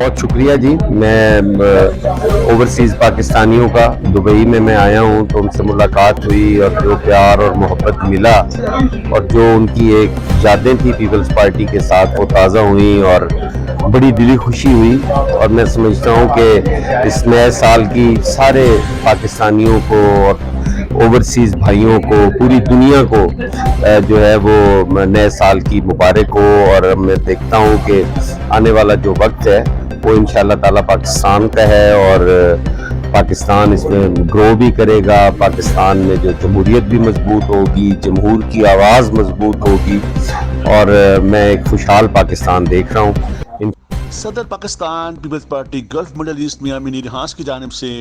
بہت شکریہ جی. میں اوورسیز پاکستانیوں کا دبئی میں آیا ہوں تو ان سے ملاقات ہوئی اور جو پیار اور محبت ملا اور جو ان کی ایک یادیں تھی پیپلز پارٹی کے ساتھ وہ تازہ ہوئیں اور بڑی دلی خوشی ہوئی. اور میں سمجھتا ہوں کہ اس نئے سال کی سارے پاکستانیوں کو اور اوورسیز بھائیوں کو پوری دنیا کو جو ہے وہ نئے سال کی مبارک ہو. اور میں دیکھتا ہوں کہ آنے والا جو وقت ہے وہ انشاءاللہ تعالی پاکستان کا ہے اور پاکستان اس میں گرو بھی کرے گا. پاکستان میں جو جمہوریت بھی مضبوط ہوگی, جمہور کی آواز مضبوط ہوگی اور میں ایک خوشحال پاکستان دیکھ رہا ہوں. صدر Pakistan Peoples Party Gulf Middle East Mian Munir ہانس کی جانب سے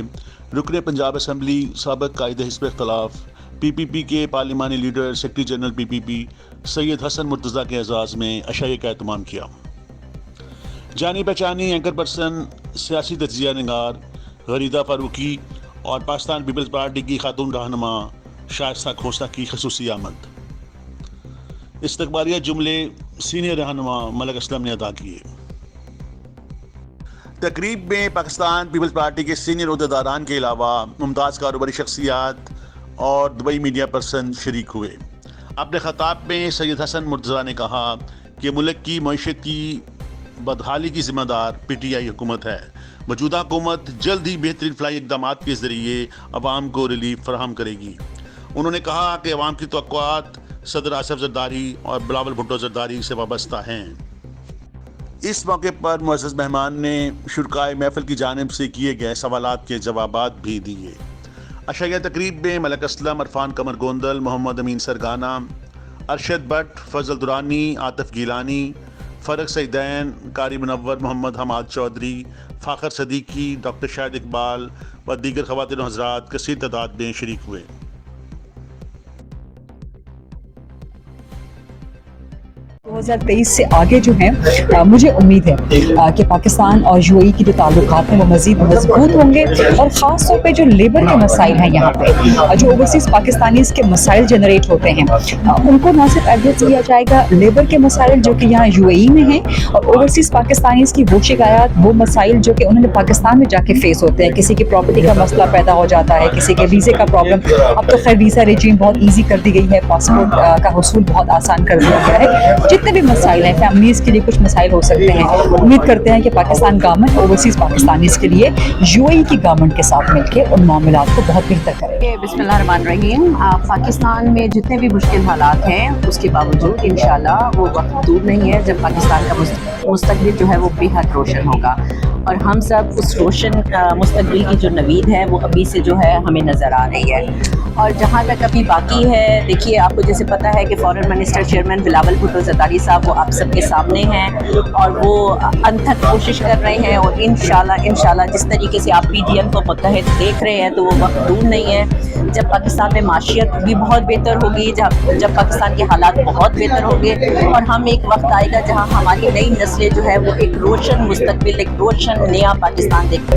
رکن پنجاب اسمبلی سابق قائد حزب اختلاف پی پی پی کے پارلیمانی لیڈر سیکرٹری جنرل پی پی پی سید حسن مرتضیٰ کے اعزاز میں عشائیہ کا اہتمام کیا. جانی پہچانی اینکر پرسن, سیاسی تجزیہ نگار غریدہ فاروقی اور پاکستان پیپلز پارٹی کی خاتون رہنما شائستہ کھوسہ کی خصوصی آمد. استقبالیہ جملے سینئر رہنما ملک اسلم نے ادا کیے. تقریب میں پاکستان پیپلز پارٹی کے سینئر عہدیداران کے علاوہ ممتاز کاروباری شخصیات اور دبئی میڈیا پرسن شریک ہوئے. اپنے خطاب میں سید حسن مرتضیٰ نے کہا کہ ملک کی معیشت کی بدحالی کی ذمہ دار پی ٹی آئی حکومت ہے. موجودہ حکومت جلد ہی بہترین فلاحی اقدامات کے ذریعے عوام کو ریلیف فراہم کرے گی. انہوں نے کہا کہ عوام کی توقعات صدر آصف زرداری اور بلاول بھٹو زرداری سے وابستہ ہیں. اس موقع پر معزز مہمان نے شرکائے محفل کی جانب سے کیے گئے سوالات کے جوابات بھی دیے. عشائیہ تقریب میں ملک اسلم, عرفان قمر گوندل, محمد امین سرگانا, ارشد بٹ, فضل درانی, عاطف گیلانی, فرق سیدین, قاری منور, محمد حماد چودھری, فاخر صدیقی, ڈاکٹر شاہد اقبال و دیگر خواتین و حضرات کثیر تعداد میں شریک ہوئے. 2023 سے آگے جو ہیں مجھے امید ہے کہ پاکستان اور یو اے ای کے جو تعلقات ہیں وہ مزید مضبوط ہوں گے اور خاص طور پہ جو لیبر کے مسائل ہیں یہاں پہ جو اوورسیز پاکستانیز کے مسائل جنریٹ ہوتے ہیں ان کو نہ صرف ایڈریس کیا جائے گا لیبر کے مسائل جو کہ یہاں یو اے ای میں ہیں اور اوورسیز پاکستانیز کی وہ شکایات وہ مسائل جو کہ انہوں نے پاکستان میں جا کے فیس ہوتے ہیں. کسی کی پراپرٹی کا مسئلہ پیدا ہو جاتا ہے, کسی کے ویزے کا پرابلم. اب تو خیر ویزا ریجیم بہت ایزی کر دی گئی ہے, پاسپورٹ کا حصول بہت آسان کر دیا گیا ہے. جتنے بھی مسائل ہیں فیملیز کے لیے کچھ مسائل ہو سکتے ہیں. امید کرتے ہیں کہ پاکستان گورنمنٹ اوورسیز پاکستانیز کے لیے یو اے ای کی گورنمنٹ کے ساتھ مل کے ان معاملات کو بہت بہتر کرے. بسم اللہ الرحمن الرحیم. پاکستان میں جتنے بھی مشکل حالات ہیں اس کے باوجود انشاءاللہ وہ وقت دور نہیں ہے جب پاکستان کا مستقبل جو ہے وہ بے حد روشن ہوگا اور ہم سب اس روشن مستقبل کی جو نوید ہے وہ ابھی سے جو ہے ہمیں نظر آ رہی ہے. اور جہاں تک ابھی باقی ہے, دیکھیے آپ کو جیسے پتہ ہے کہ foreign minister chairman Bilawal Bhutto Zardari صاحب وہ آپ سب کے سامنے ہیں اور وہ انتھک کوشش کر رہے ہیں اور انشاءاللہ جس طریقے سے آپ پی ڈی ایم کو متحد دیکھ رہے ہیں تو وہ وقت دور نہیں ہے جب پاکستان میں معیشت بھی بہت بہتر ہوگی, جب پاکستان کے حالات بہت بہتر ہوں گے اور ہم ایک وقت آئے گا جہاں ہماری نئی نسلیں جو ہے وہ ایک روشن مستقبل, ایک روشن نیا پاکستان دیکھ